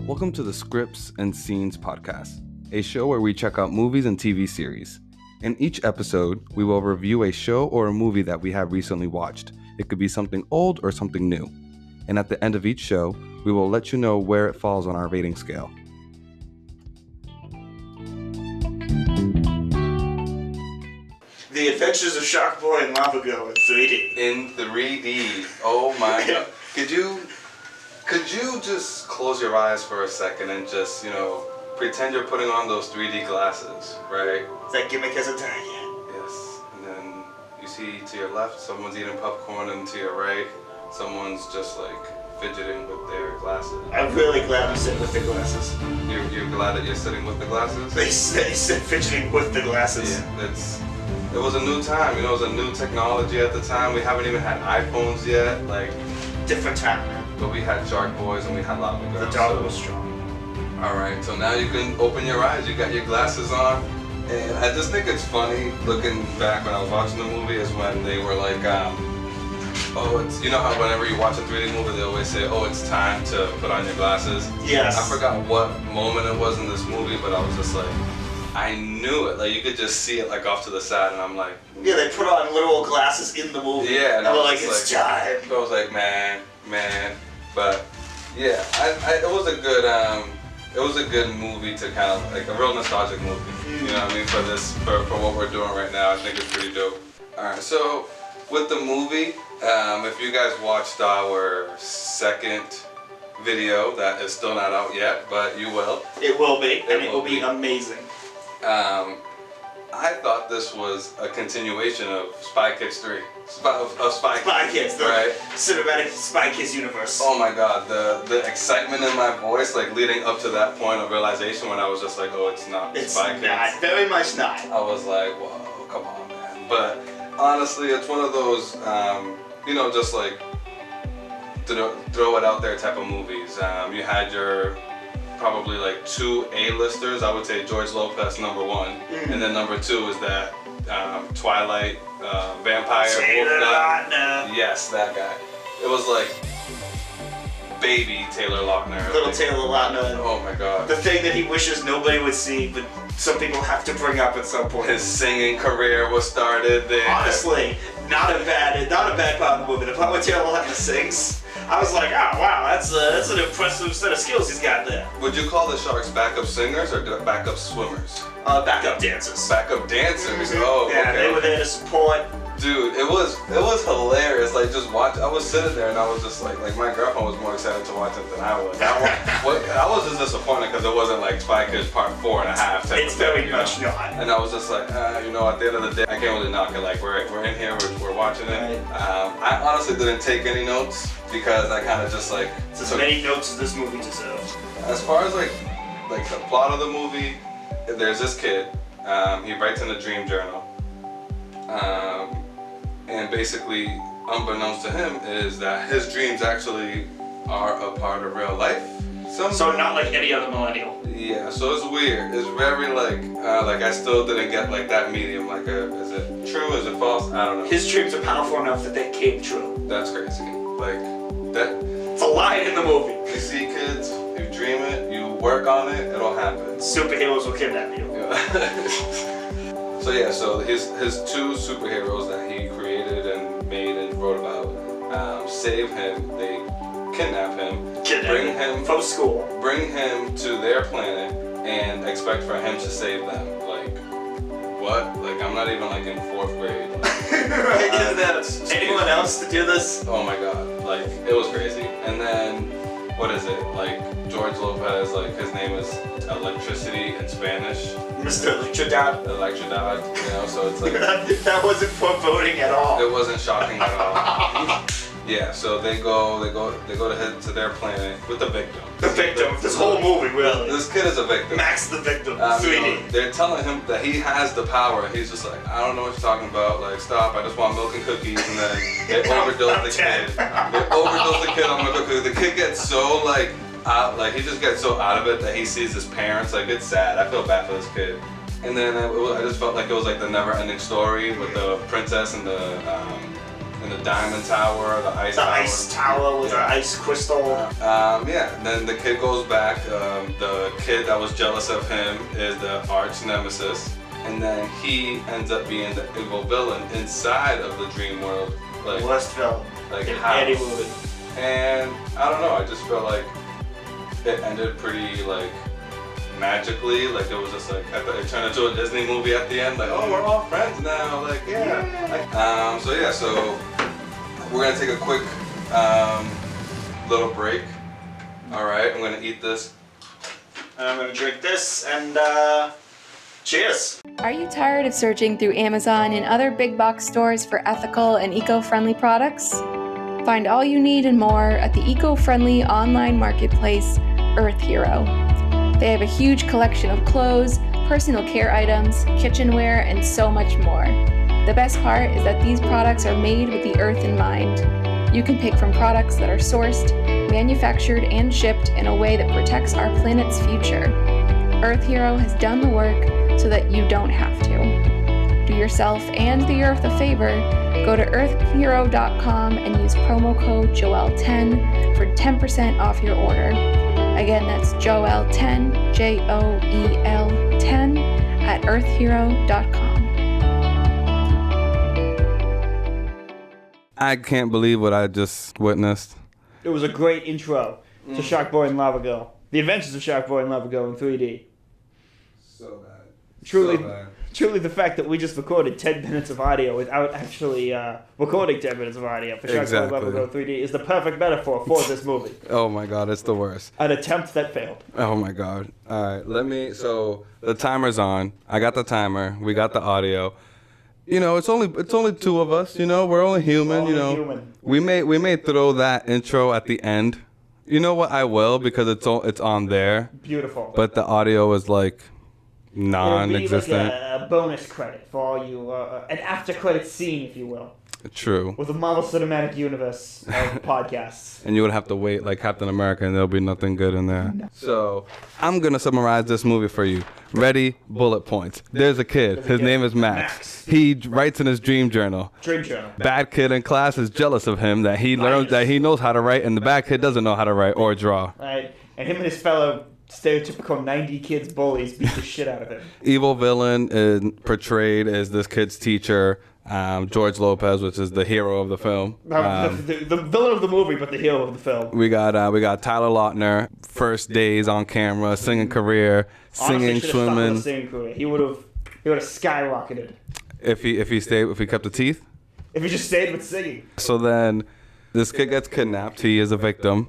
Welcome to the Scripts and Scenes podcast, a show where we check out movies and TV series. In each episode, we will review a show or a movie that we have recently watched. It could be something old or something new. And at the end of each show, we will let you know where it falls on our rating scale. The Adventures of Shark Boy and Lava Girl in 3D. In 3D. Oh my god. Could you just close your eyes for a second and just, pretend you're putting on those 3D glasses, right? That gimmick has a tag yet. Yes. And then you see to your left, someone's eating popcorn, and to your right, someone's just fidgeting with their glasses. I'm really glad I'm sitting with the glasses. You're glad that you're sitting with the glasses? They said fidgeting with the glasses. Yeah, it was a new time, it was a new technology at the time. We haven't even had iPhones yet, Different time, man. but we had Shark Boys and we had Lava Girls. The dog was strong. Alright, so now you can open your eyes, you got your glasses on, and I just think it's funny looking back when I was watching the movie is when they were you know how whenever you watch a 3D movie they always say, oh, it's time to put on your glasses? Yes. I forgot what moment it was in this movie, but I was just I knew it, you could just see it off to the side, and I'm like... Yeah, they put on literal glasses in the movie. Yeah, and they're it's time. I was like, man, but yeah, it was a good, movie to kind of, a real nostalgic movie, you know what I mean, for what we're doing right now. I think it's pretty dope. Alright, so with the movie, if you guys watched our second video that is still not out yet, but you will. It will be, and it will be amazing. I thought this was a continuation of Spy Kids 3. Spy Kids, the right? Cinematic Spy Kids universe. Oh my god, the excitement in my voice, leading up to that point of realization when I was just oh, it's not Spy Kids. It's not, very much not. I was like, whoa, come on, man. But honestly, it's one of those, just throw it out there type of movies. You had your probably two A-listers. I would say George Lopez number one, and then number two is that Twilight vampire wolf guy. Yes, that guy. It was baby Taylor Lautner. Little Taylor Lautner. Oh my god. The thing that he wishes nobody would see, but some people have to bring up at some point. His singing career was started there. Honestly, not a bad part of the movie. The part where Taylor Lautner sings, I was like, oh wow, that's an impressive set of skills he's got there. Would you call the Sharks backup singers or backup swimmers? Backup dancers. Backup dancers. Mm-hmm. Oh, yeah, okay. They were there to support. Dude, it was hilarious. Just watch. I was sitting there and I was just my girlfriend was more excited to watch it than I was. I was just disappointed because it wasn't Spy Kids Part 4.5. It's very much not. And I was just at the end of the day, I can't really knock it. We're in here, we're watching it. Right. I honestly didn't take any notes because I kind of just It's as many notes as this movie deserves. As far as the plot of the movie, there's this kid. He writes in a dream journal. And basically, unbeknownst to him, is that his dreams actually are a part of real life. So not like any other millennial. Yeah, so it's weird. It's very I still didn't get that medium. Is it true? Is it false? I don't know. His dreams are powerful enough that they came true. That's crazy. That. It's a line in the movie. You see, kids, you dream it, you work on it, it'll happen. Superheroes will kidnap you. Yeah. So his two superheroes that he created and made and wrote about save him. They kidnap him, bring him from school, bring him to their planet, and expect for him to save them. What? I'm not even in 4th grade. Isn't there anyone else to do this? Oh my god, it was crazy. And then, what is it? George Lopez, his name is Electricity in Spanish. Mr. Electrodad. Electrodad, so it's that wasn't foreboding at all. It wasn't shocking at all. Yeah, so they go to head to their planet with the victim. The victim. This whole movie, really. This kid is a victim. Max the victim. 3D. They're telling him that he has the power. He's just I don't know what you're talking about. Stop. I just want milk and cookies. And then they overdose the kid. They overdose the kid on milk and cookies. The kid gets so out, he just gets so out of it that he sees his parents. It's sad. I feel bad for this kid. And then I just felt it was the never-ending story with the princess and the and the diamond tower, the ice The tower. ice tower with the ice crystal. Yeah, and then the kid goes back. The kid that was jealous of him is the arch nemesis. And then he ends up being the evil villain inside of the dream world. Like, Worst villain. Like in how? any movie. And I don't know, I just felt like it ended pretty like magically. Like it was just like it turned into a Disney movie at the end. Like, oh, we're all friends now. Like, yeah. So we're gonna take a quick little break. All right, I'm gonna eat this. And I'm gonna drink this and cheers. Are you tired of searching through Amazon and other big box stores for ethical and eco-friendly products? Find all you need and more at the eco-friendly online marketplace, Earth Hero. They have a huge collection of clothes, personal care items, kitchenware, and so much more. The best part is that these products are made with the earth in mind. You can pick from products that are sourced, manufactured, and shipped in a way that protects our planet's future. Earth Hero has done the work so that you don't have to. Do yourself and the earth a favor. Go to earthhero.com and use promo code JOEL10 for 10% off your order. Again, that's JOEL10, JOEL10 at earthhero.com. I can't believe what I just witnessed. It was a great intro to Shark Boy and Lava Girl. The Adventures of Shark Boy and Lava Girl in 3D. So bad. Truly, So bad. truly the fact that we just recorded 10 minutes of audio without actually recording 10 minutes of audio for Shark Boy and Lava Girl 3D is the perfect metaphor for this movie. Oh my god, it's the worst. An attempt that failed. Oh my god. Alright, so the timer's on. I got the timer. We got the audio. You know, it's only two of us, you know, we're only human, you know. Human. We may throw that intro at the end. You know what, I will, because it's on there. Beautiful. But the audio is like non-existent. It'll be like a bonus credit for all you, an after credit scene, if you will, True. with the Marvel Cinematic Universe of podcasts. And you would have to wait like Captain America and there'll be nothing good in there. So I'm gonna summarize this movie for you. Ready? Bullet points. There's a kid. His name is Max. He writes in his dream journal. Dream journal. Bad kid in class is jealous of him that he learns that he knows how to write, and the bad kid doesn't know how to write or draw. Right? And him and his fellow stereotypical 90 kids bullies beat the shit out of him. Evil villain is portrayed as this kid's teacher, George Lopez, which is the hero of the film. The villain of the movie, but the hero of the film. We got Tyler Lautner, first days on camera, singing career, singing, Honestly, should've stuck with swimming. the singing career. He would have skyrocketed If he kept the teeth. if he just stayed with singing. So then, this kid gets kidnapped. He is a victim.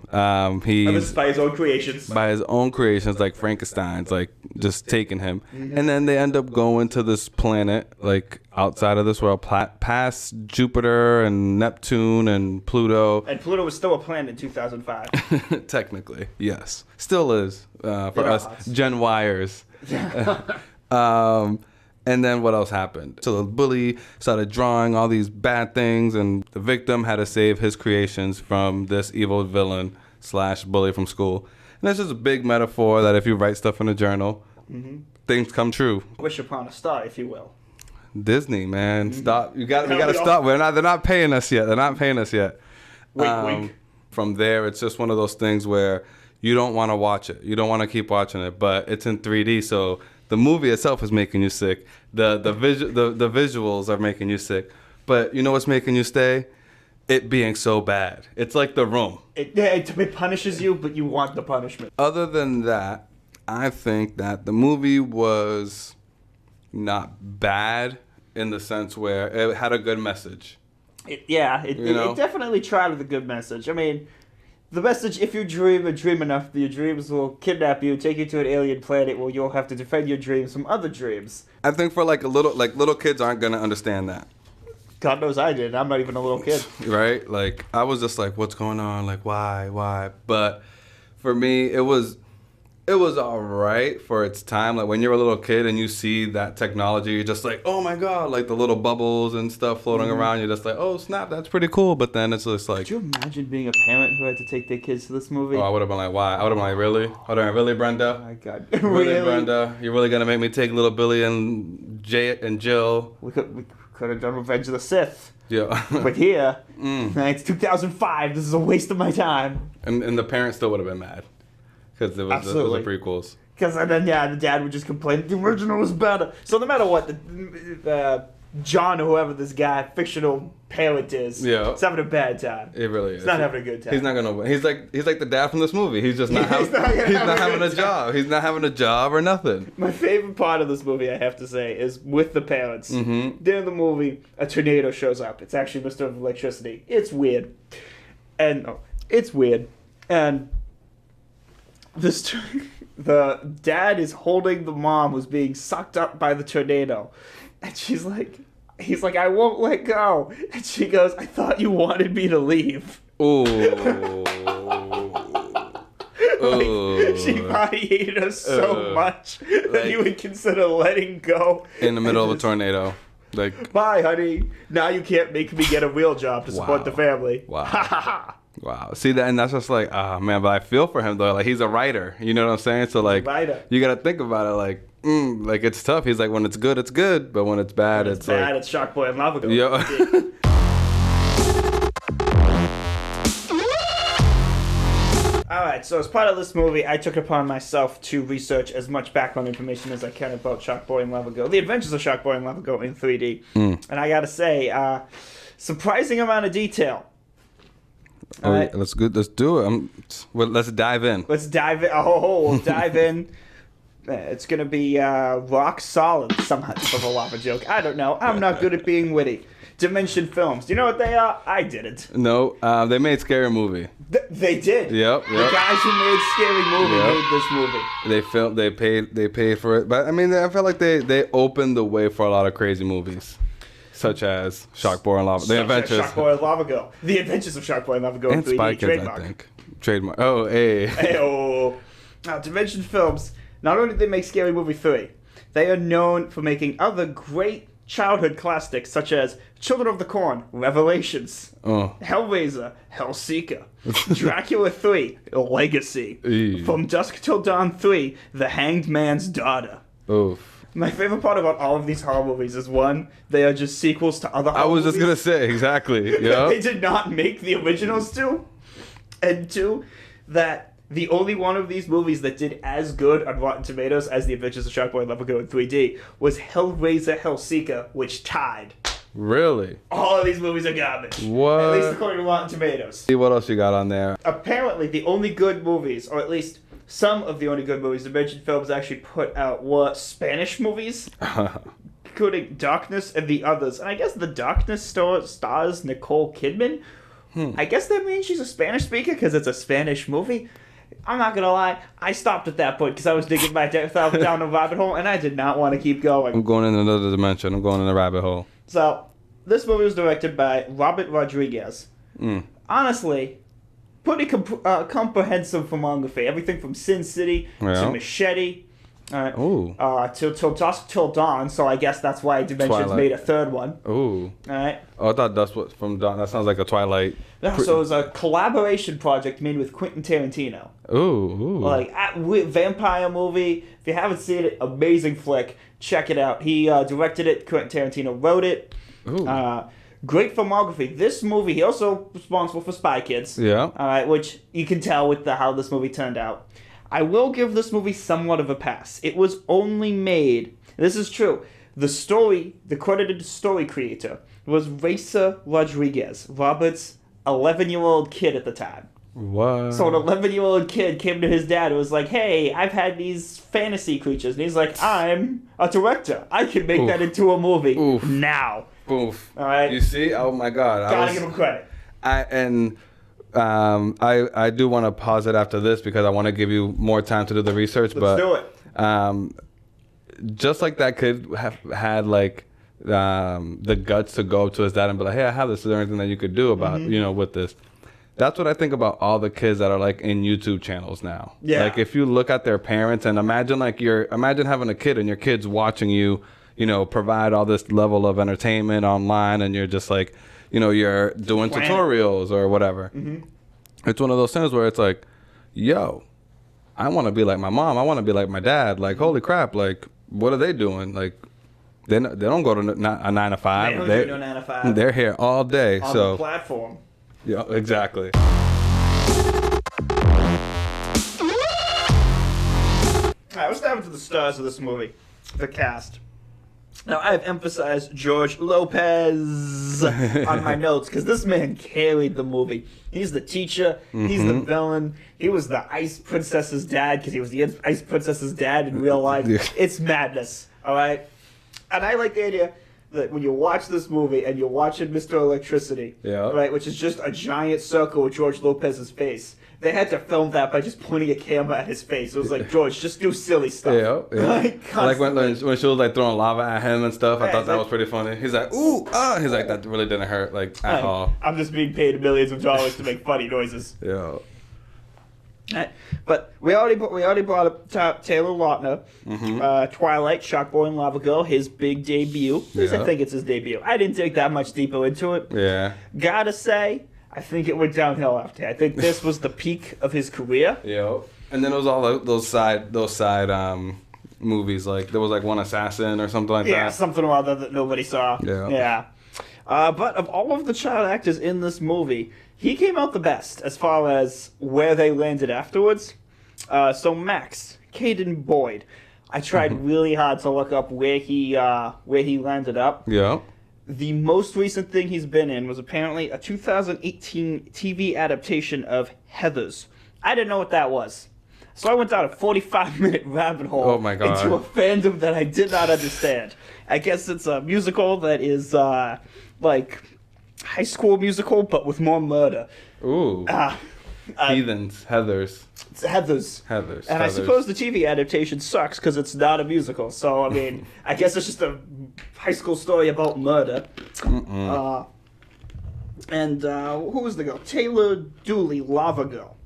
He's By his own creations. by his own creations, like Frankenstein's, like just taking him. And then they end up going to this planet, like outside of this world, past Jupiter and Neptune and Pluto. And Pluto was still a planet in 2005. Technically, yes, still is for Yeah. us Gen Yers. And then what else happened? So the bully started drawing all these bad things, and the victim had to save his creations from this evil villain / bully from school. And it's just a big metaphor that if you write stuff in a journal, things come true. Wish upon a star, if you will. Disney, man, stop! We got to We all- stop. They're not paying us yet. Wink, wink. From there, it's just one of those things where you don't want to watch it. You don't want to keep watching it, but it's in 3D, so the movie itself is making you sick. The visuals are making you sick. But you know what's making you stay? It being so bad. It's like The Room. It punishes you, but you want the punishment. Other than that, I think that the movie was not bad in the sense where it had a good message. It You know? definitely tried with a good message. I mean, the message, if you dream and dream enough, your dreams will kidnap you, take you to an alien planet where you'll have to defend your dreams from other dreams. I think for little kids aren't gonna understand that. God knows I did. I'm not even a little kid. Right? Like, I was just like, what's going on? Like, why? But for me, it was all right for its time. Like, when you're a little kid and you see that technology, you're just like, oh my God, like the little bubbles and stuff floating around. You're just like, oh snap, that's pretty cool. But then it's just like, Could you imagine being a parent who had to take their kids to this movie? oh, I would have been like, why? I would have been like, really? I would have been, really, Brenda? Oh my God. Really, Brenda? You're really gonna make me take little Billy and Jay and Jill? We could have done Revenge of the Sith. Yeah. But here, it's 2005. This is a waste of my time. And the parents still would have been mad because it was the prequels. Because then, the dad would just complain, the original was better. So no matter what, the John or whoever this guy, fictional parent is, is having a bad time. It really is. He's not having a good time. He's not gonna win. He's like the dad from this movie. He's just not having a job. He's not having a job or nothing. My favorite part of this movie, I have to say, is with the parents. Mm-hmm. During the movie, a tornado shows up. It's actually Mr. Electricity. It's weird. And the dad is holding the mom who's being sucked up by the tornado. And he's like, I won't let go. And she goes, I thought you wanted me to leave. Ooh. She probably hated us so much that he would consider letting go. In the middle of a tornado. Like, bye, honey. Now you can't make me get a real job to support the family. Wow. Wow. See that, and that's just like, man. But I feel for him though. Like he's a writer. You know what I'm saying? So like, you gotta think about it. Like, like it's tough. He's like, when it's good, it's good. But when it's bad, it's bad. Like, it's Shark Boy and Lava Girl. Yeah. Alright, so as part of this movie, I took it upon myself to research as much background information as I can about Shark Boy and Lava Girl. The Adventures of Shark Boy and Lava Girl in 3D. And I gotta say, surprising amount of detail. Let's do it. Let's dive in. Let's dive in. We'll dive in. It's gonna be rock solid. Somewhat of a lava joke. I don't know. I'm not good at being witty. Dimension Films. Do you know what they are? I didn't. No, they made Scary Movie. They did. Yep. The guys who made Scary Movie made this movie. They filmed. They paid for it. But I mean, I felt like they opened the way for a lot of crazy movies, such as Shark Boy and Lava. The Adventures. Shark Boy and Lava Girl. The Adventures of Shark Boy and Lava Girl. And 3D. Spy Kids, Trademark. I think. Trademark. Oh, hey. Hey-oh. Now, Dimension Films. Not only did they make Scary Movie 3, they are known for making other great childhood classics such as Children of the Corn, Revelations, Hellraiser, Hellseeker, Dracula 3, Legacy, From Dusk Till Dawn 3, The Hanged Man's Daughter. Oof. My favorite part about all of these horror movies is, one, they are just sequels to other horror movies. I was just going to say, exactly. Yeah. They did not make the originals too. And two, that the only one of these movies that did as good on Rotten Tomatoes as The Adventures of Shark Boy and Lava Girl in 3D was Hellraiser Hellseeker, which tied. Really? All of these movies are garbage. What? At least according to Rotten Tomatoes. See what else you got on there. Apparently, the only good movies, or at least some of the only good movies Dimension Films actually put out were Spanish movies, including Darkness and The Others. And I guess The Darkness stars Nicole Kidman. I guess that means she's a Spanish speaker because it's a Spanish movie. I'm not gonna lie, I stopped at that point because I was digging myself down a rabbit hole and I did not want to keep going. I'm going in another dimension. I'm going in a rabbit hole. So, this movie was directed by Robert Rodriguez. Honestly, pretty comprehensive filmography. Everything from Sin City to Machete. Till Dusk Till Dawn, so I guess that's why Dimensions made a third one. Ooh. Alright. Oh, I thought Dusk was from Dawn. That sounds like a Twilight. No, so it was a collaboration project made with Quentin Tarantino. Ooh. Like, vampire movie. If you haven't seen it, amazing flick. Check it out. He directed it. Quentin Tarantino wrote it. Ooh. Great filmography. This movie, he also responsible for Spy Kids. Yeah. Alright, which you can tell with how this movie turned out. I will give this movie somewhat of a pass. It was only made, this is true, the credited story creator was Racer Rodriguez, Robert's 11-year-old kid at the time. What? So an 11-year-old kid came to his dad and was like, hey, I've had these fantasy creatures. And he's like, I'm a director. I can make that into a movie now. Oof. All right? You see? Oh, my God. Gotta give him credit. I do want to pause it after this because I want to give you more time to do the research. Let's do it. Just like that kid have had like the guts to go up to his dad and be like, hey, I have this. Is there anything that you could do about with this? That's what I think about all the kids that are like in YouTube channels now. Yeah. Like if you look at their parents and imagine having a kid and your kid's watching you, provide all this level of entertainment online, and you're just like, you're doing tutorials or whatever. It's one of those things where it's like, yo, I want to be like my mom. I want to be like my dad. Like, holy crap. Like, what are they doing? Like, They don't go to a 9 to 5. They don't do no 9 to 5. They're here all day. On so the platform. yeah, exactly. Alright, let's dive into the stars of this movie. The cast. Now, I've emphasized George Lopez on my notes because this man carried the movie. He's the teacher. He's the villain. He was the Ice Princess's dad because he was the Ice Princess's dad in real life. Yeah. It's madness, all right? And I like the idea that when you watch this movie and you're watching Mr. Electricity, Yeah. right, which is just a giant circle with George Lopez's face, they had to film that by just pointing a camera at his face. It was like, George, just do silly stuff. Yeah. Like when she was like throwing lava at him and stuff. I Yeah, thought that was pretty funny. He's like, ooh, ah. He's like, that really didn't hurt like at all. I'm just being paid millions of dollars to make funny noises. Yeah. But we already brought up Taylor Lautner, Twilight, Shark Boy and Lava Girl, his big debut. At least Yeah. I think it's his debut. I didn't dig that much deeper into it. Yeah. Gotta say, I think it went downhill after. I think this was the peak of his career. Yeah. And then it was all those side movies. Like there was like One Assassin or something like Yeah, that. something or other that nobody saw. Yeah. But of all of the child actors in this movie, he came out the best as far as where they landed afterwards. So Max, Caden Boyd, I tried really hard to look up where he landed up. Yeah. The most recent thing he's been in was apparently a 2018 TV adaptation of Heathers. I didn't know what that was. So I went down a 45-minute rabbit hole Oh my God. into a fandom that I did not understand. I guess it's a musical that is like High School Musical, but with more murder. Ooh. Heathens. Heathers. It's Heathers. Heathers. And I suppose the TV adaptation sucks because it's not a musical. So, I mean, I guess it's just a high school story about murder. Who was the girl? Taylor Dooley, Lava Girl.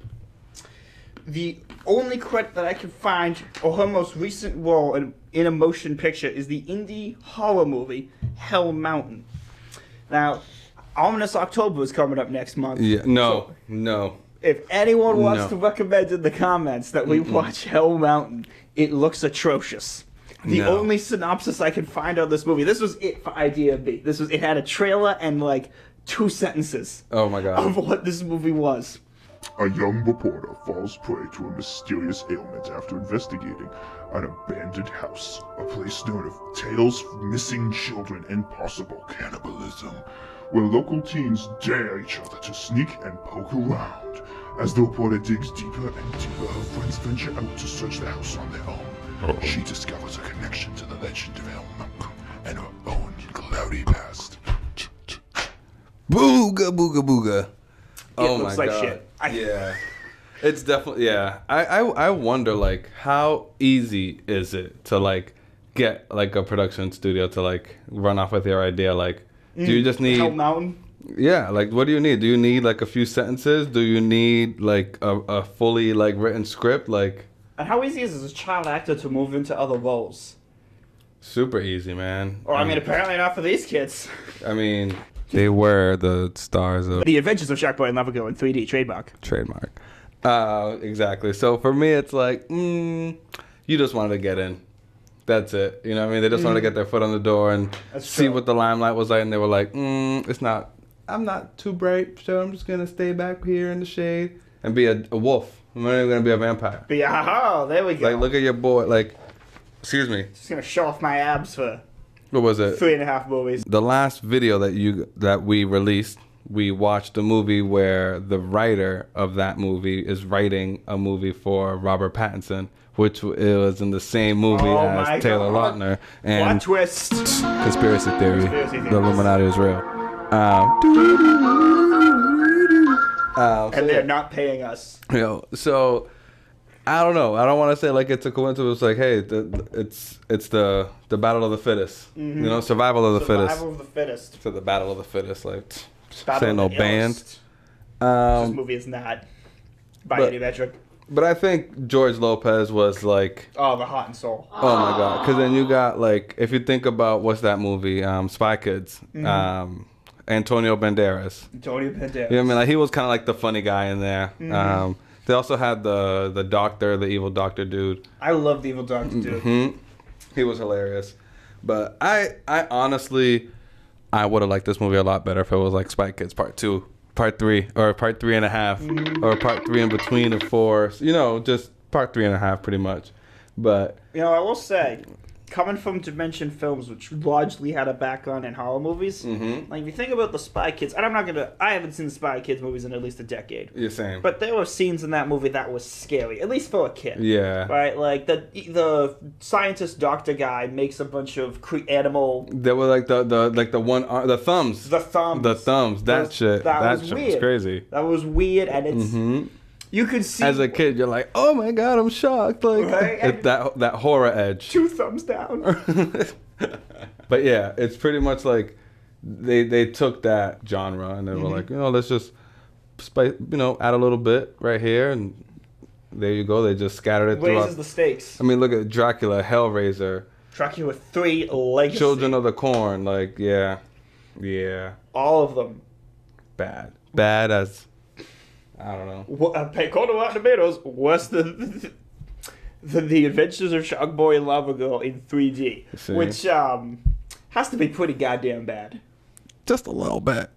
The only credit that I can find, or her most recent role in a motion picture, is the indie horror movie Hell Mountain. Now, Ominous October is coming up next month. Yeah. No. If anyone wants No. to recommend in the comments that we watch Hell Mountain, it looks atrocious. The No. only synopsis I can find on this movie, this was it for Idea B. It had a trailer and like 2 sentences Oh my God. of what this movie was. A young reporter falls prey to a mysterious ailment after investigating an abandoned house, a place known of tales of missing children and possible cannibalism, where local teens dare each other to sneak and poke around. As the reporter digs deeper and deeper, her friends venture out to search the house on their own. She discovers a connection to the legend of El Monk and her own cloudy past. Booga booga booga. Oh looks my like God. shit. Yeah. It's definitely I wonder like how easy is it to like get like a production studio to like run off with your idea, like do you just need Hell Mountain? Yeah, like what do you need? Do you need like a few sentences? Do you need like a fully like written script? Like And how easy is it as a child actor to move into other roles? super easy, man. Or, I mean, apparently not for these kids. I mean, they were the stars of The Adventures of Shark Boy and Lava Girl in 3D, trademark. trademark. Exactly. So for me, it's like, you just wanted to get in. That's it. You know what I mean? They just wanted to get their foot on the door and That's see true. what the limelight was like. And they were like, I'm not too bright, so I'm just going to stay back here in the shade and be a wolf. I'm not even going to be a vampire. But yeah, there we go. Like, look at your boy. Like, excuse me. Just gonna show off my abs for What was it? 3.5 movies. The last video that we released, we watched a movie where the writer of that movie is writing a movie for Robert Pattinson, which was in the same movie Oh my as Taylor God. Lautner. What And twist? conspiracy theory, Conspiracy theories. the Illuminati is real. And they're not paying us. So I don't know. I don't want to say like it's a coincidence. Like, hey, it's the battle of the fittest. You know, survival of the fittest. Survival of the fittest. To the battle of the fittest. Like, Battle saying of no the band. illest. This movie is not by but- any metric. But I think George Lopez was like, Oh, the heart and soul. oh my God. Because then you got like, if you think about what's that movie, Spy Kids, Antonio Banderas. Antonio Banderas. You know what I mean? Like he was kind of like the funny guy in there. They also had the doctor, the evil doctor dude. I love the Evil Doctor, dude. He was hilarious. But I honestly, I would have liked this movie a lot better if it was like Spy Kids Part 2, Part 3, or Part 3.5, or Part 3 in between of 4. You know, just Part 3.5 pretty much. But You know, I will say, coming from Dimension Films, which largely had a background in horror movies, like if you think about the Spy Kids, and I haven't seen the Spy Kids movies in at least a decade. you're saying, But there were scenes in that movie that was scary, at least for a kid. yeah, Right, like the scientist doctor guy makes a bunch of animal. there were like the one the thumbs, The thumbs. that shit was shit weird. was crazy. That was weird, and it's you could see As a kid, you're like, oh my god, I'm shocked, like Right? that horror edge. 2 thumbs down. But yeah, it's pretty much like they took that genre and they were like, let's just add a little bit right here, and there you go. They just scattered it Raises throughout. the stakes. I mean, look at Dracula, Hellraiser, Dracula 3 Legacy. Children of the Corn. Like, yeah, All of them. bad as I don't know. According to Rotten Tomatoes, worse than the Adventures of Shark Boy and Lava Girl in 3D, See. which has to be pretty goddamn bad. Just a little bit.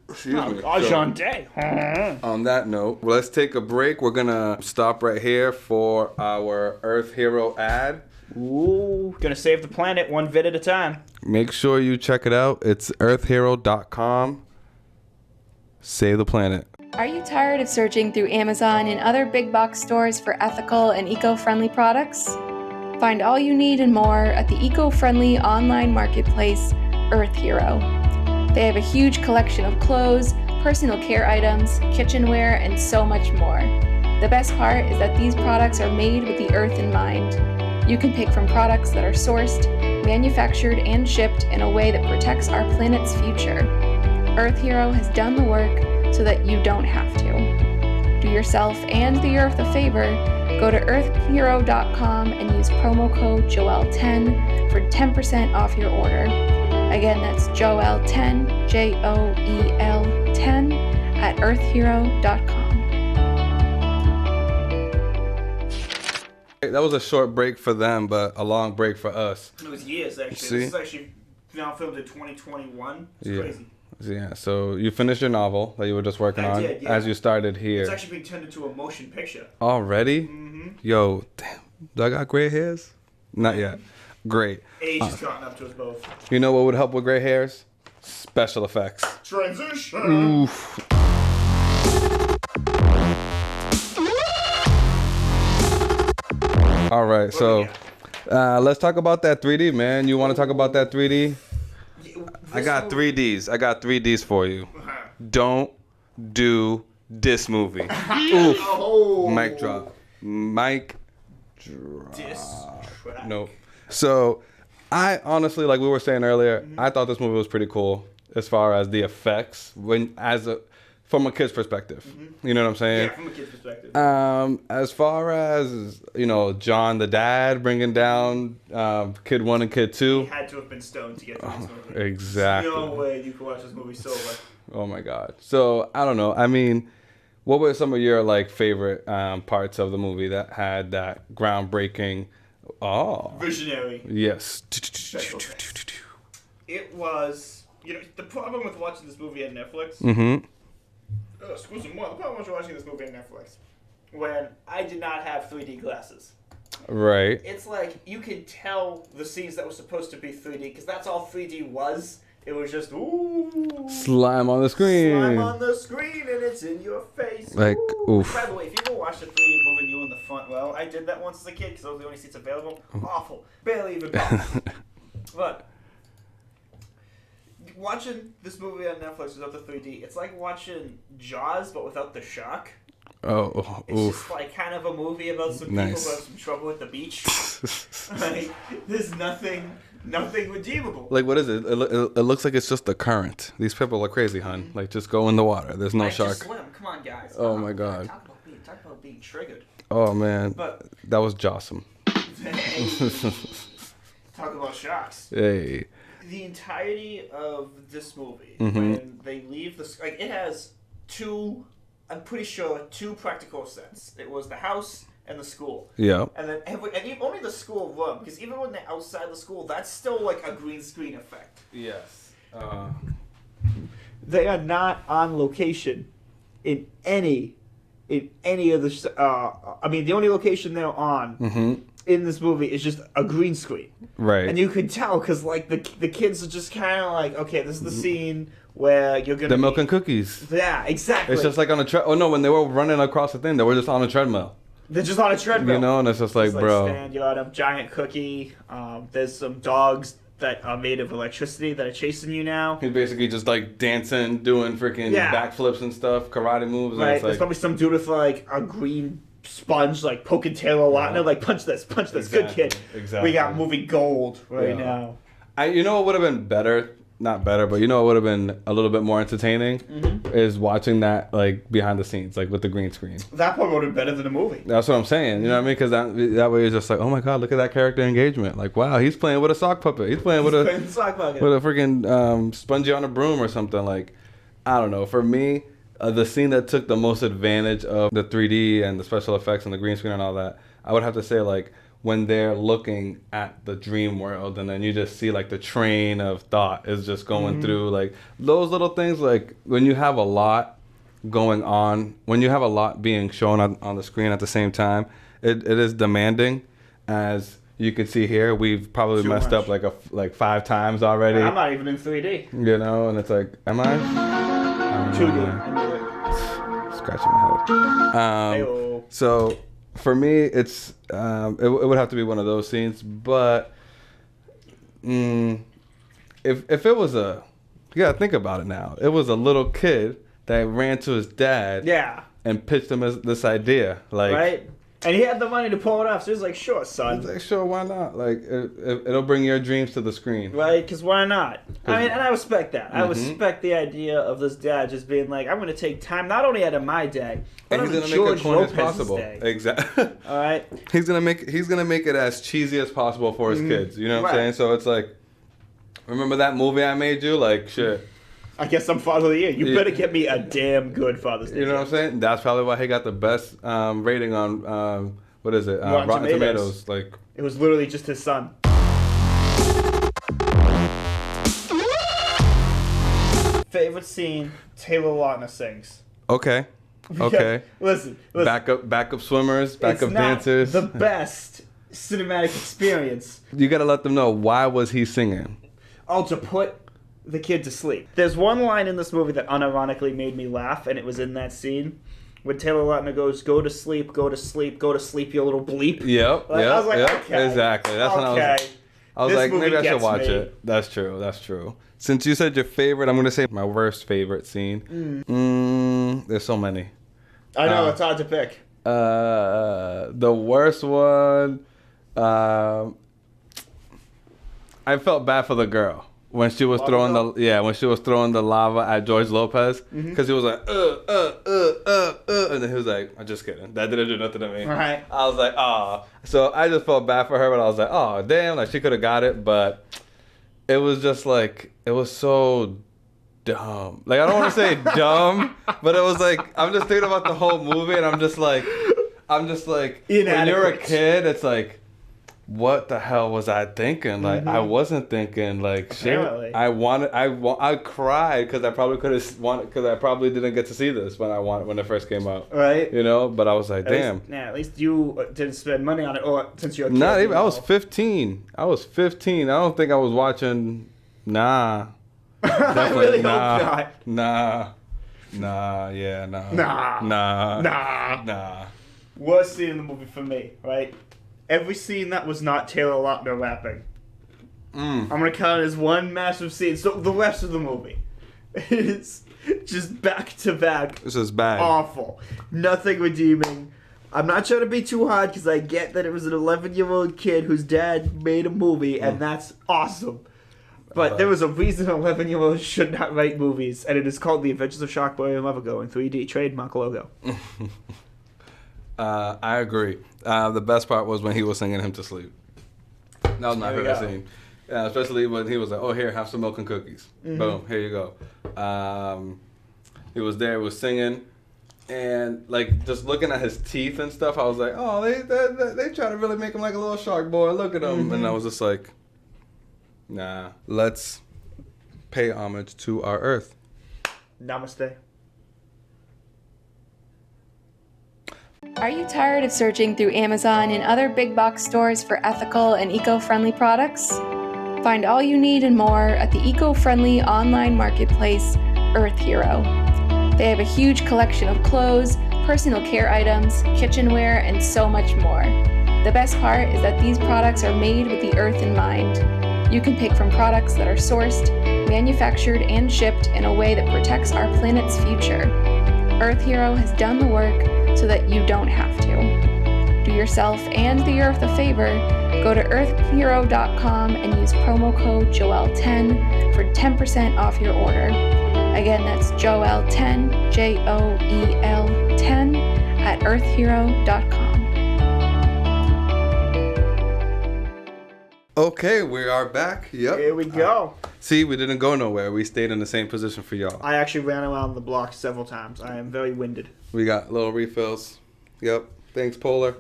Excuse me. Ajante. On that note, let's take a break. We're gonna stop right here for our Earth Hero ad. Ooh, gonna save the planet one vid at a time. Make sure you check it out. It's earthhero.com. Save the planet. Are you tired of searching through Amazon and other big box stores for ethical and eco-friendly products? Find all you need and more at the eco-friendly online marketplace, Earth Hero. They have a huge collection of clothes, personal care items, kitchenware, and so much more. The best part is that these products are made with the earth in mind. You can pick from products that are sourced, manufactured, and shipped in a way that protects our planet's future. Earth Hero has done the work so that you don't have to. Do yourself and the earth a favor. Go to earthhero.com and use promo code Joel10 for 10% off your order. Again, that's Joel10, Joel10 at earthhero.com. That was a short break for them, but a long break for us. It was years, actually. See? This is actually now filmed in 2021. It's Yeah. crazy. Yeah, so you finished your novel that you were just working I on did, yeah. as you started here. It's actually being turned into a motion picture. Already? Yo, damn. Do I got gray hairs? Not yet. Great. Age has gotten up to us both. You know what would help with gray hairs? Special effects. Transition! Oof. All right, so let's talk about that 3D, man. You want to talk about that 3D? I got 3Ds. I got 3Ds for you. Don't do this movie. Oof. Oh. Mic drop. Mic drop. Diss track. Nope. So, I honestly, like we were saying earlier, I thought this movie was pretty cool as far as the effects from a kid's perspective. You know what I'm saying? Yeah, from a kid's perspective. As far as, John the dad bringing down Kid 1 and Kid 2. He had to have been stoned to get to this movie. Exactly. There's no way you could watch this movie sober. Oh my God. So, I don't know. I mean, what were some of your favorite parts of the movie that had that groundbreaking? Oh. Visionary. Yes. It was, the problem with watching this movie on Netflix. Excuse me, the problem with watching this movie on Netflix, when I did not have 3D glasses. Right. It's like you could tell the scenes that were supposed to be 3D because that's all 3D was. It was just Slime on the screen. slime on the screen and it's in your face. Like, Ooh. oof. By the way, if you ever watch a 3D movie and you're in the front row, I did that once as a kid because those were the only seats available. Awful, barely even possible. But watching this movie on Netflix without the 3D, it's like watching Jaws but without the shark. Oh, It's oof. just like kind of a movie about some Nice. people who have some trouble at the beach. Like, there's nothing redeemable. Like, what is it? It looks like it's just the current. These people are crazy, hun. Like, just go in the water. There's no Like, just shark. swim. Come on, guys. Oh, my God. Talk about being triggered. Oh, man. But That was Jossum. talk about sharks. Hey. The entirety of this movie, Mm-hmm. when they leave it has two. I'm pretty sure 2 practical sets. It was the house and the school. Yeah. And then only the school room, because even when they're outside the school, that's still like a green screen effect. Yes. They are not on location in any of the. I mean, the only location they're on in this movie is just a green screen. Right. And you can tell because like the kids are just kind of like, okay, this is the scene where you're gonna. The milk and cookies. Yeah, exactly. It's just like on a treadmill. Oh no, when they were running across the thing, they were just on a treadmill. They're just on a treadmill. You know, and it's just like, bro. Stand, you got a giant cookie. There's some dogs that are made of electricity that are chasing you now. He's basically just like dancing, doing freaking backflips and stuff, karate moves. Right. And There's probably some dude with like a green sponge, like poking Taylor Lautner, like punch this, exactly. good kid. Exactly. We got movie gold right now. You know what would have been better? Not better, but you know what would have been a little bit more entertaining is watching that like behind the scenes, like with the green screen. That probably would have been better than the movie. That's what I'm saying. You know what I mean? Because that way it's just like, oh my god, look at that character engagement. Like, wow, he's playing with a sock puppet. He's playing with a freaking spongy on a broom or something. Like, I don't know. For me, the scene that took the most advantage of the 3D and the special effects and the green screen and all that, I would have to say like when they're looking at the dream world and then you just see like the train of thought is just going through, like those little things, like when you have a lot going on, when you have a lot being shown on the screen at the same time, it is demanding. As you can see here, we've probably messed up like 5 times already. I'm not even in 3D. You know, and it's like, am I? 2D. Scratching my head. So for me, it's it would have to be one of those scenes. But if it was you gotta think about it now. It was a little kid that ran to his dad, and pitched him this idea, like right. And he had the money to pull it off, so he's like, "Sure, son." He's like, "Sure, why not? Like, it'll bring your dreams to the screen, right? Because why not? I mean, and I respect that. I respect the idea of this dad just being like, "I'm going to take time, not only out of my day, but and he's out of gonna make it George corny as Lopez's possible." day." Exactly. All right. He's gonna make it as cheesy as possible for his kids. You know what I'm saying? So it's like, remember that movie I made you? Like, shit. I guess I'm Father of the Year. You better get me a damn good Father's Day. You know what I'm saying? That's probably why he got the best rating on what is it? Rotten Tomatoes. Like, it was literally just his son. Favorite scene: Taylor Lautner sings. Okay. Listen. Backup swimmers, backup dancers. The best cinematic experience. You gotta let them know, why was he singing? Oh, to put the kid to sleep. There's one line in this movie that unironically made me laugh, and it was in that scene when Taylor Lautner goes, "Go to sleep, go to sleep, go to sleep, you little bleep." Yep. I was like, okay, exactly. That's okay. I was like, maybe I should watch it. That's true. Since you said your favorite, I'm gonna say my worst favorite scene. There's so many. I know, it's hard to pick. The worst one, I felt bad for the girl when she was throwing the lava at George Lopez, because he was like and then he was like, "I'm just kidding, that didn't do nothing to me." Right. I was like, "Oh," so I just felt bad for her, but I was like, "Oh damn, like she could have got it," but it was just like, it was so dumb. Like, I don't want to say dumb, but it was like, I'm just thinking about the whole movie, and I'm just like, when you're a kid, it's like, what the hell was I thinking? Like, I wasn't thinking like shit. I cried because I probably could have wanted, because I probably didn't get to see this when it first came out. Right. You know, but I was like, damn. At least you didn't spend money on it, or since you're a kid. Not even. I was 15. I don't think I was watching. Nah. Definitely really nah. Hope not. Nah. Worst scene in the movie for me, right? Every scene that was not Taylor Lautner rapping. I'm gonna count it as one massive scene. So the rest of the movie is just back to back. This is bad. Awful. Nothing redeeming. I'm not trying to be too hard because I get that it was an 11-year-old kid whose dad made a movie, and that's awesome. But there was a reason 11-year-olds should not write movies, and it is called The Adventures of Sharkboy and Lovergo in 3D, trademark logo. I agree. The best part was when he was singing him to sleep. That was my favorite scene. Especially when he was like, "Oh, here, have some milk and cookies." Boom, here you go. He was there, was singing. And like just looking at his teeth and stuff, I was like, oh, they try to really make him like a little shark boy. Look at him. And I was just like, nah, let's pay homage to our Earth. Namaste. Are you tired of searching through Amazon and other big box stores for ethical and eco-friendly products? Find all you need and more at the eco-friendly online marketplace, Earth Hero. They have a huge collection of clothes, personal care items, kitchenware, and so much more. The best part is that these products are made with the Earth in mind. You can pick from products that are sourced, manufactured, and shipped in a way that protects our planet's future. Earth Hero has done the work so that you don't have to. Do yourself and the Earth a favor. Go to earthhero.com and use promo code JOEL10 for 10% off your order. Again, that's JOEL10, JOEL10 at earthhero.com. Okay, we are back. Yep. Here we go. See, we didn't go nowhere. We stayed in the same position for y'all. I actually ran around the block several times. I am very winded. We got little refills. Yep. Thanks, Polar.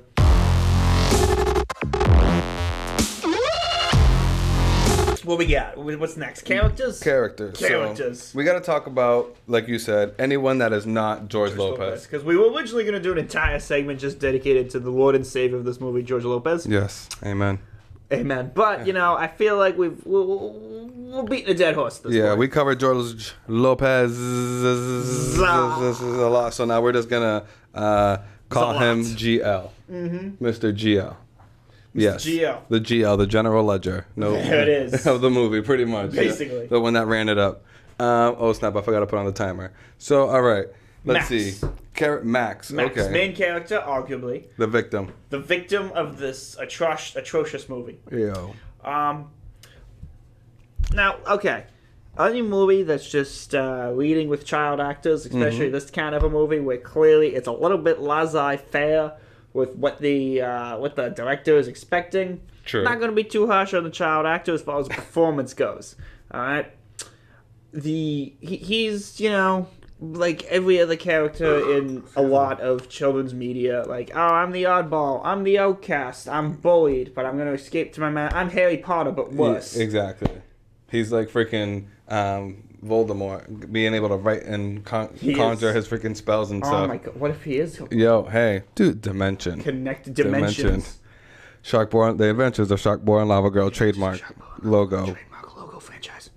What we got? What's next? Characters? Characters. Characters. So we got to talk about, like you said, anyone that is not George Lopez. Because we were originally going to do an entire segment just dedicated to the Lord and Savior of this movie, George Lopez. Yes. Amen. Amen. But, you know, I feel like we're beating a dead horse at this point. We covered George Lopez a lot, so now we're just going to call him GL. Mm-hmm. Mr. GL. Yes. GL. The GL, the General Ledger. No, there it is. Of the movie, pretty much. Basically. Yeah. The one that ran it up. Oh, snap. I forgot to put on the timer. So, all right. Let's see. Max. Okay. Main character, arguably. The victim. The victim of this atrocious movie. Yo. Now, okay. Any movie that's just leading with child actors, especially this kind of a movie where clearly it's a little bit laissez-faire with what the director is expecting. True. Not going to be too harsh on the child actor as far as the performance goes. All right. He's, you know, like every other character in a lot of children's media, like, oh, I'm the oddball, I'm the outcast, I'm bullied, but I'm going to escape to my man. I'm Harry Potter, but worse. Yeah, exactly. He's like freaking Voldemort, being able to write and conjure his freaking spells and stuff. Oh my god, what if he is? Yo, hey, dude, Dimension. Connected dimensions. Sharkborn, The Adventures of Sharkborn Lava Girl trademark logo. Trademark logo franchise.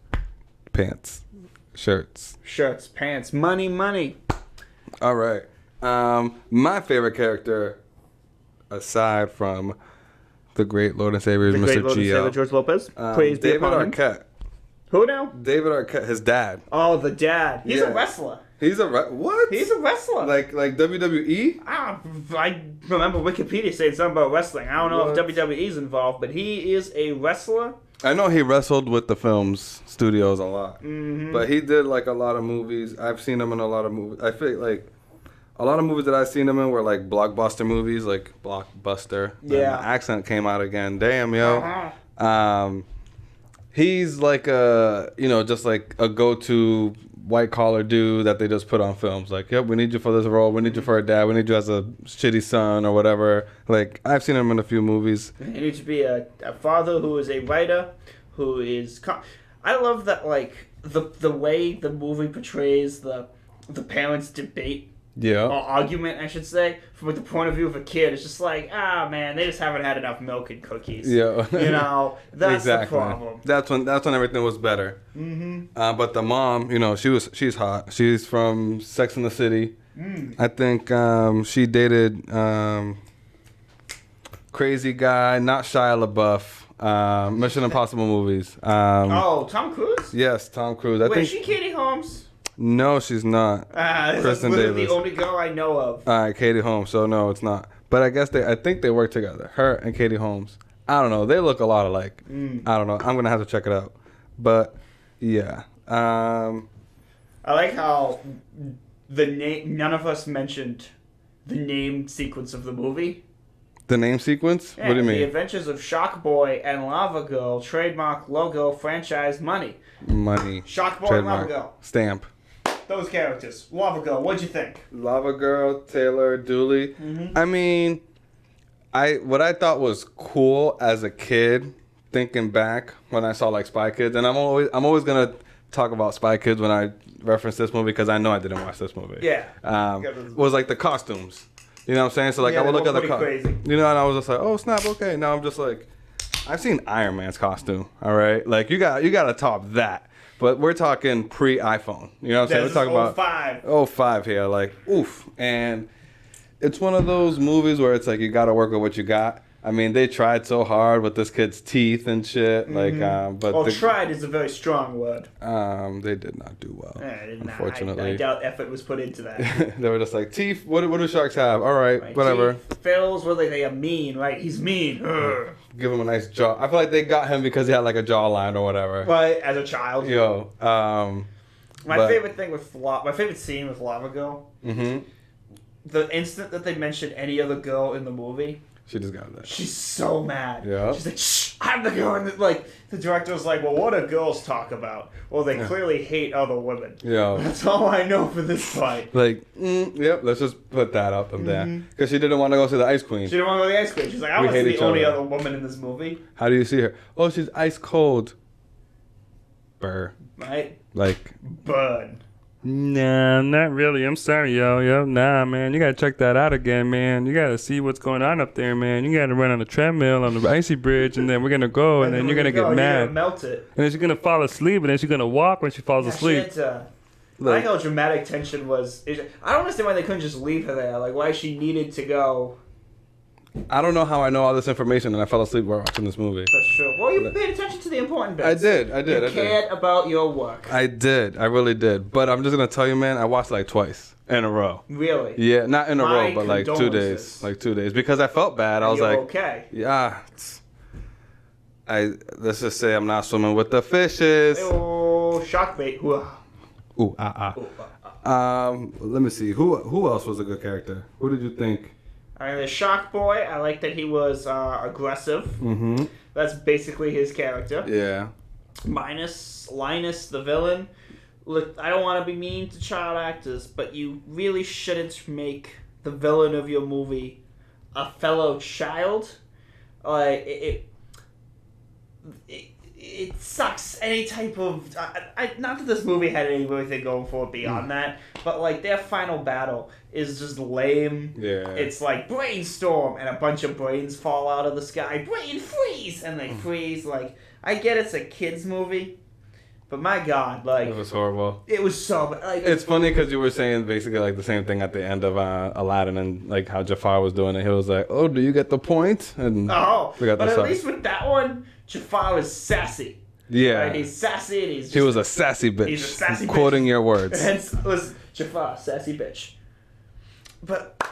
Pants. Shirts, pants, money. All right. My favorite character, aside from the great Lord and Savior, Mr. Gio, George Lopez. Praise be David upon him. Arquette. Who now? David Arquette, his dad. Oh, the dad. He's a wrestler. He's a what? He's a wrestler. Like WWE? I remember Wikipedia saying something about wrestling. I don't know if WWE's involved, but he is a wrestler. I know he wrestled with the films studios a lot, but he did like a lot of movies. I've seen him in a lot of movies. I feel like a lot of movies that I've seen him in were like blockbuster movies, like Blockbuster. Yeah, my accent came out again. Damn, yo. He's like a, you know, just like a go-to white collar dude that they just put on films. Like, yep, we need you for this role. We need you for a dad. We need you as a shitty son or whatever. Like, I've seen him in a few movies. You need to be a father who is a writer, who is... I love that, like, the way the movie portrays the parents' debate. Yeah. Or argument, I should say, from the point of view of a kid. It's just like, man, they just haven't had enough milk and cookies. Yeah. You know, that's exactly. the problem. That's when everything was better. But the mom, you know, she's hot. She's from Sex and the City. I think she dated crazy guy, not Shia LaBeouf. Mission Impossible movies. Tom Cruise? Yes, Tom Cruise. Wait, is she Katie Holmes? No, she's not. That's literally the only girl I know of. All right, Katie Holmes. So no, it's not. But I think they work together. Her and Katie Holmes. I don't know. They look a lot alike. I don't know. I'm gonna have to check it out. But yeah. I like how the name. None of us mentioned the name sequence of the movie. The name sequence? Yeah, what do you mean? The Adventures of Shark Boy and Lava Girl, trademark logo, franchise, money. Money. Shark Boy and Lava Girl. Stamp. those characters. Lava Girl, what'd you think? Lava Girl, Taylor, Dooley. I mean, what I thought was cool as a kid, thinking back when I saw like Spy Kids, and I'm always gonna talk about Spy Kids when I reference this movie because I know I didn't watch this movie. Yeah. Was like the costumes. You know what I'm saying? So like I would look at the crazy. you know, and I was just like, oh snap, okay. Now I'm just like, I've seen Iron Man's costume. All right, like you got to top that. But we're talking pre-iPhone. You know what I'm saying? We're talking about 05 here, like oof. And it's one of those movies where it's like you got to work with what you got. I mean, they tried so hard with this kid's teeth and shit. Like, but tried is a very strong word. They did not do well. Unfortunately, I doubt effort was put into that. They were just like teeth. What do sharks have? All right, whatever. Phil's, they are mean, right? He's mean. Give him a nice jaw. I feel like they got him because he had like a jawline or whatever. Right, as a child. Yo, my favorite scene with Lava Girl. The instant that they mentioned any other girl in the movie. She just got that. She's so mad. Yeah. She's like, shh, I'm the girl. And like, the director's like, well, what do girls talk about? Well, they clearly hate other women. Yeah. That's all I know for this fight. Like, yep, let's just put that up there. Because she didn't want to go see the Ice Queen. She didn't want to go to the Ice Queen. She's like, I want to see the only other woman in this movie. How do you see her? Oh, she's ice cold. Burr. Right? Like. Burn. Nah, not really. I'm sorry, yo. Nah, man. You gotta check that out again, man. You gotta see what's going on up there, man. You gotta run on the treadmill on the icy bridge, and then we're gonna go, and then you're gonna get mad. You're gonna melt it. And then she's gonna fall asleep, and then she's gonna walk when she falls asleep. I like how dramatic tension was. I don't understand why they couldn't just leave her there. Like, why she needed to go. I don't know how I know all this information and I fell asleep while watching this movie. That's true. Well, you paid attention to the important bits. I did. You cared about your work. I did. I really did. But I'm just going to tell you, man, I watched like twice in a row. Really? Yeah, not in a row, but like 2 days. Like 2 days. Because I felt bad. I was like, okay. Yeah. Let's just say I'm not swimming with the fishes. Oh, shock bait. Ooh, let me see. Who else was a good character? Who did you think? The Shock Boy, I like that he was aggressive. Mm-hmm. That's basically his character. Yeah. Minus Linus, the villain. Look, I don't want to be mean to child actors, but you really shouldn't make the villain of your movie a fellow child. It sucks. Any type of... not that this movie had anything going for it beyond that, but like their final battle is just lame. Yeah. It's like brainstorm and a bunch of brains fall out of the sky. Brain freeze! And they freeze. Like, I get it's a kid's movie, but my God, like... It was horrible. It was so bad. Like, it's funny because you were saying basically like the same thing at the end of Aladdin and like how Jafar was doing it. He was like, oh, do you get the point? And but at least with that one, Jafar is sassy. Yeah. Right? He's sassy and he was a sassy bitch. He's a sassy bitch. Quoting your words. Hence, listen, Jafar, sassy bitch. But,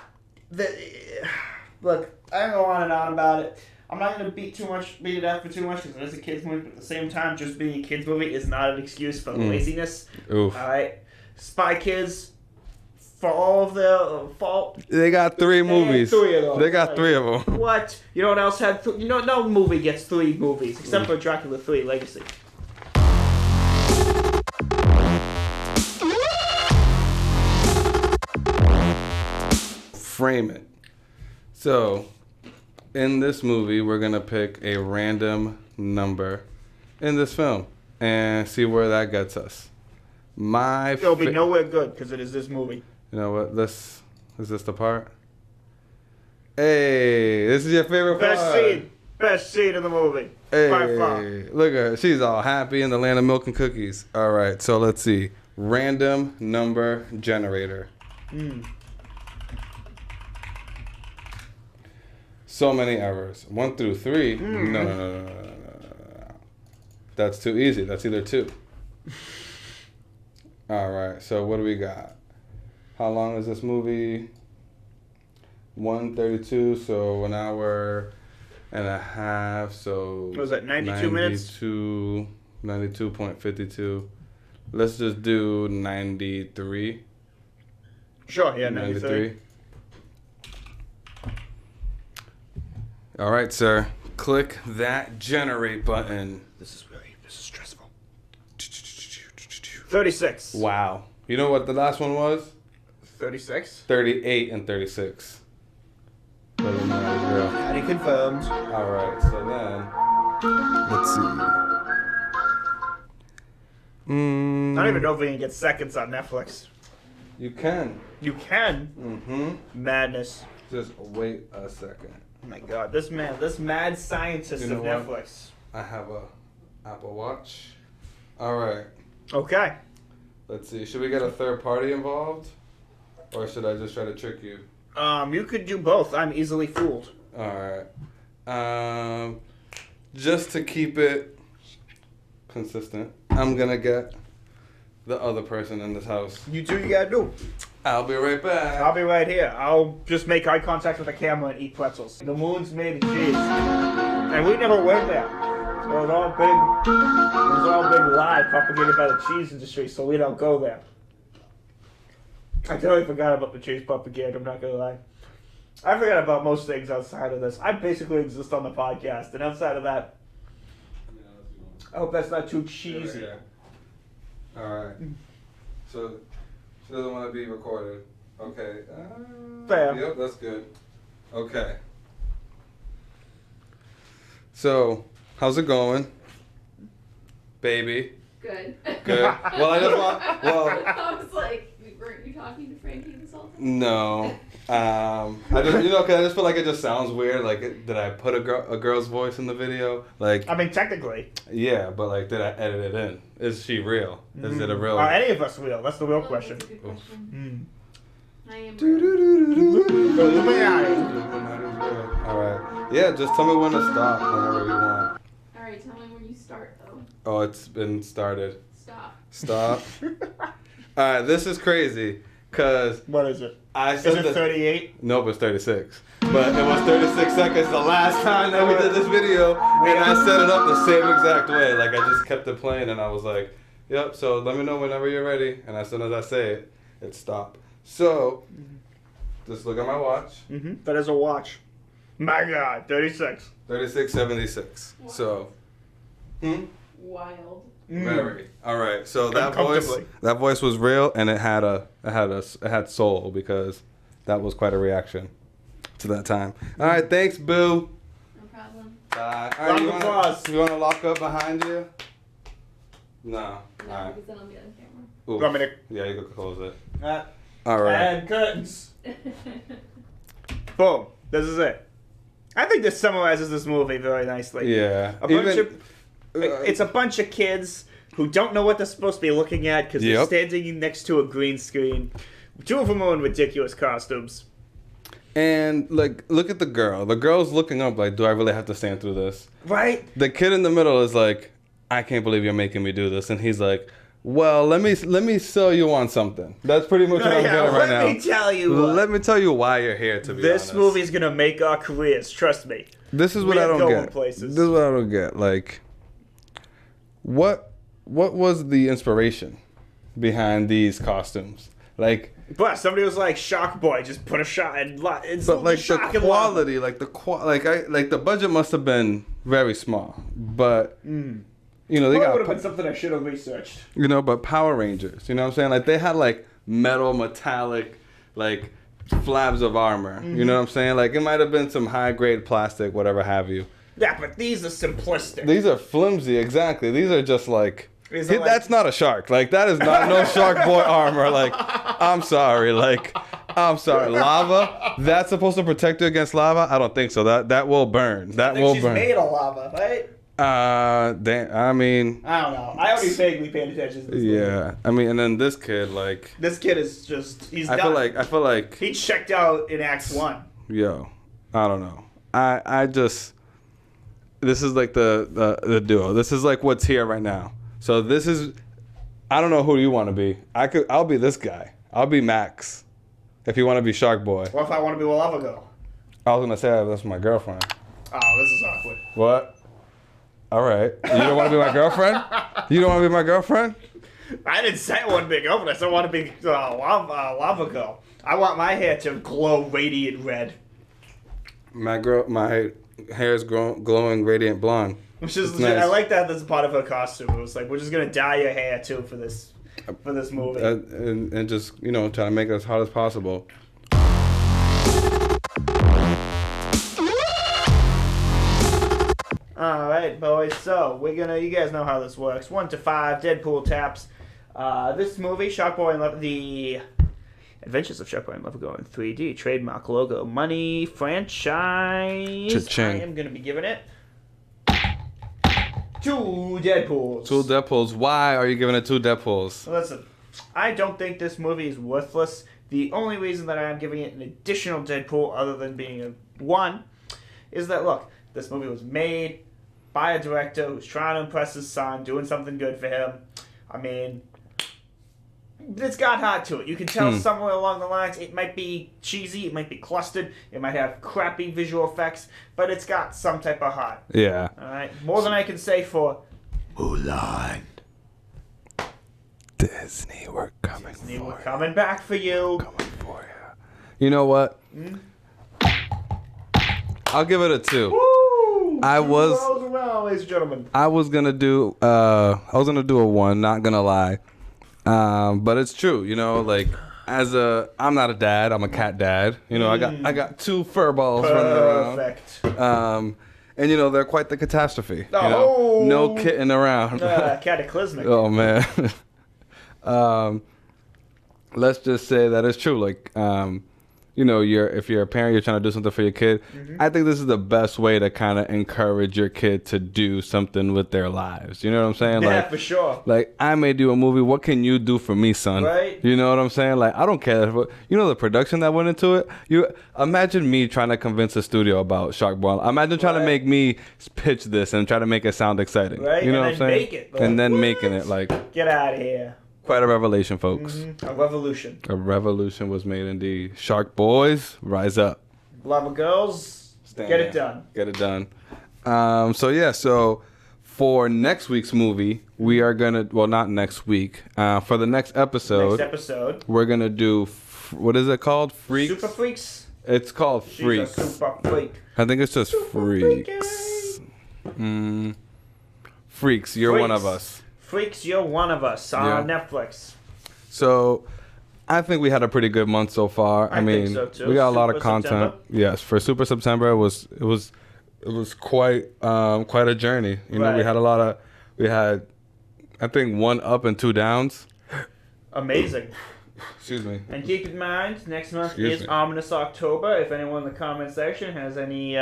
look, I don't go on and on about it. I'm not going to beat it up for too much because it is a kid's movie, but at the same time, just being a kid's movie is not an excuse for laziness. Oof. Alright? Spy Kids, for all of their fault. They got 3 movies. 3 of them. They got 3 of them. What? You know what else had... no movie gets 3 movies, except for Dracula 3 Legacy. Frame it. So, in this movie, we're going to pick a random number in this film and see where that gets us. It'll be nowhere good because it is this movie. You know what? Is this the part? Hey, this is your favorite part. Best scene in the movie. Hey, by far. Look at her. She's all happy in the land of milk and cookies. All right, so let's see. Random number generator. So many errors. 1 through 3. No. That's too easy. That's either 2. All right. So what do we got? How long is this movie? 1:32. So an hour and a half. So what was that? 92 minutes. 92.52. Let's just do 93. Sure. Yeah. 93. All right, sir. Click that generate button. This is stressful. 36. Wow. You know what the last one was? 36. 38 and 36. Whether or not it's real. Patty confirmed. All right, so then let's see. I don't even know if we can get seconds on Netflix. You can. You can. Mm-hmm. Madness. Just wait a second. Oh my god, this mad scientist You know of what? Netflix. I have a Apple Watch. All right. Okay. Let's see. Should we get a third party involved, or should I just try to trick you? You could do both. I'm easily fooled. All right. Just to keep it consistent, I'm gonna get the other person in this house. You do what you gotta do. I'll be right back. I'll be right here. I'll just make eye contact with the camera and eat pretzels. The moon's made of cheese. And we never went there. So it was all a big lie propagated by the cheese industry, so we don't go there. I totally forgot about the cheese propaganda, I'm not gonna lie. I forgot about most things outside of this. I basically exist on the podcast, and outside of that, I hope that's not too cheesy. Yeah. All right. So she doesn't want to be recorded. Okay. Fair. Yep, that's good. Okay. So, how's it going, baby? Good. Good. Well, I just want. Well. I was like, weren't you talking to Frankie this whole time? No. I just, cause I just feel like it just sounds weird. Like, did I put a girl's voice in the video? Like, I mean, technically. yeah, but like, did I edit it in? Is she real? Is it a real? Are any of us real? That's the real Oh, question. that's a good question. I am. All right. Yeah, just tell me when to stop whenever you want. All right, tell me when you start though. Oh, it's been started. Stop. Stop. All right, this is crazy, cause What is it? I Is said it 38? Nope, it's 36. But it was 36 seconds the last time that we did this video, and I set it up the same exact way. Like, I just kept it playing, and I was like, yep, so let me know whenever you're ready. And as soon as I say it, it stopped. So, just look at my watch. Mm-hmm. That is a watch. My God, 36. 36:76. So, Wild. very. All right. So that voice was real, and it had soul, because that was quite a reaction to that time. All right. Thanks, boo. No problem. Bye. All Round right. of applause. You want to lock up behind you? No. All No, right. because then I'll be on camera. Oof. Want me to- Yeah, you can close it. Uh, All right. And curtains. Boom. This is it. I think this summarizes this movie very nicely. Yeah. It's a bunch of kids who don't know what they're supposed to be looking at because they're Yep. standing next to a green screen. Two of them are in ridiculous costumes. And like, look at the girl. The girl's looking up like, do I really have to stand through this? Right? The kid in the middle is like, I can't believe you're making me do this. And he's like, well, let me sell you on something. That's pretty much what I'm getting right now. Let me tell you what. Let me tell you why you're here, to be This honest. movie's going to make our careers. Trust me. This is what we I are don't going get. places. This is what I don't get. Like, what was the inspiration behind these costumes? Like, But somebody was like, "Shock boy, just put a shot and it's but like shock the and lava." quality, like the budget must have been very small. But you know, they Well, that got would have been something I should have researched. but Power Rangers, you know what I'm saying? Like, they had like metallic, like flabs of armor. You know what I'm saying? Like, it might have been some high grade plastic, whatever have you. Yeah, but these are simplistic. These are flimsy, exactly. These are just like, These are like- that's not a shark. Like, that is not no Shark Boy armor. Like, I'm sorry. Lava? That's supposed to protect you against lava? I don't think so. That will burn. That I think will she's burn. made of lava, right? I mean, I don't know. I already vaguely paid attention to this movie. yeah. I mean, and then this kid, like, This kid is he's I done. feel like, He checked out in Act 1. yo, I don't know. I just, this is like the duo. This is like what's here right now. So this is, I don't know who you want to be. I'll be this guy. I'll be Max. If you want to be Shark Boy. What if I want to be Lava Girl? I was gonna say that's my girlfriend. Oh, this is awkward. What? All right. You don't want to be my girlfriend? You don't want to be my girlfriend? I didn't say I want to be a girlfriend. I said I want to be Lava Girl. I want my hair to glow radiant red. My hair is glowing radiant blonde. Which is It's legit. nice. I like that that's part of her costume. It was like, we're just going to dye your hair too for this for this movie. And just, you know, try to make it as hard as possible. All right, boys. So you guys know how this works. 1 to 5, Deadpool taps. This movie, Sharkboy and Love, the Adventures of Sharkboy and Love in 3D, trademark logo, money, franchise. Cha-ching. I am gonna be giving it 2 Deadpools. 2 Deadpools. Why are you giving it 2 Deadpools? Listen, I don't think this movie is worthless. The only reason that I am giving it an additional Deadpool, other than being a 1, is that look, this movie was made by a director who's trying to impress his son, doing something good for him. I mean, it's got heart to it. You can tell somewhere along the lines it might be cheesy, it might be clustered, it might have crappy visual effects, but it's got some type of heart. Yeah. Alright? More than I can say for Mulan. Disney, we're coming Disney. for We're you. coming back for you. Coming for you. You know what? I'll give it a 2. Woo! I 2 was- rolls around, ladies and gentlemen. I was gonna do a 1, not gonna lie. But it's true, you know, like I'm not a dad, I'm a cat dad. You know, I got 2 fur balls running around. Perfect. And you know, they're quite the catastrophe. You Oh. know? No kidding around. Cataclysmic. Oh man. Let's just say that it's true. Like, you know, if you're a parent, you're trying to do something for your kid. I think this is the best way to kind of encourage your kid to do something with their lives. You know what I'm saying? Yeah, Like, for sure. like, I made you a movie. What can you do for me, son? Right. You know what I'm saying? Like, I don't care. You know the production that went into it? You imagine me trying to convince a studio about Shark Boy. Imagine trying to make me pitch this and try to make it sound exciting. Right, You know and what I'm then saying? make it, like, and then what? making it like Get out of here. quite a revelation, folks. A revolution. A revolution was made indeed. Shark Boys, rise up. Love of girls. Stand Get down. it done. Get it done. So for next week's movie, we are gonna, well, not next week. For the next episode, we're gonna do what is it called? Freaks. Super Freaks. It's called She's Freaks. a super freak. I think it's just Freaks. Freaks. You're one of us. Freaks, you're one of us on Netflix. So, I think we had a pretty good month so far. I mean, think so too. we got a lot of Super content. September. Yes, for Super September, it was quite a journey. You know, we Right. had I think 1 up and 2 downs. Amazing. Excuse me. And keep in mind, next month Excuse is me. Ominous October. If anyone in the comment section has any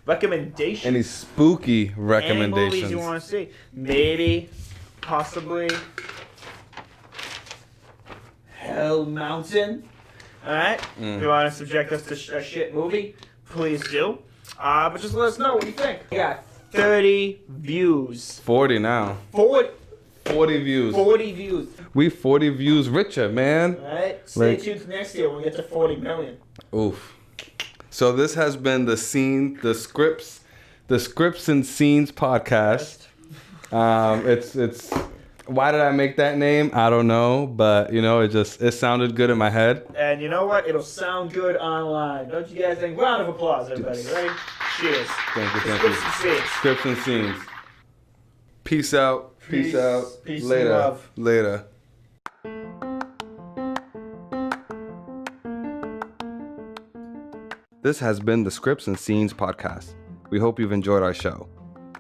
recommendations, Any spooky any recommendations? movies you want to see, maybe, possibly, Hell Mountain. All right. If you want to subject us to a shit movie, please do. But just let us know what you think. We got 30 views. 40 now. 40 views. 40 views. We 40 views richer, man. All right. Stay Like- tuned next year when we get to 40 million. Oof. So this has been the Scripts and Scenes podcast. It's why did I make that name? I don't know, but you know, it sounded good in my head. And you know what? It'll sound good online. Don't you guys think? Round of applause, everybody. Ready? Cheers. Thank you. Scripts and Scenes. Scripts and Scenes. Peace out. Peace out. Peace and Later. love. Later. This has been the Scripts and Scenes podcast. We hope you've enjoyed our show.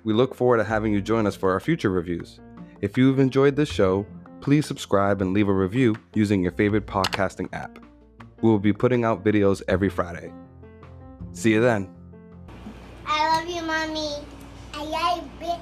We look forward to having you join us for our future reviews. If you've enjoyed this show, please subscribe and leave a review using your favorite podcasting app. We will be putting out videos every Friday. See you then. I love you, Mommy. I love you,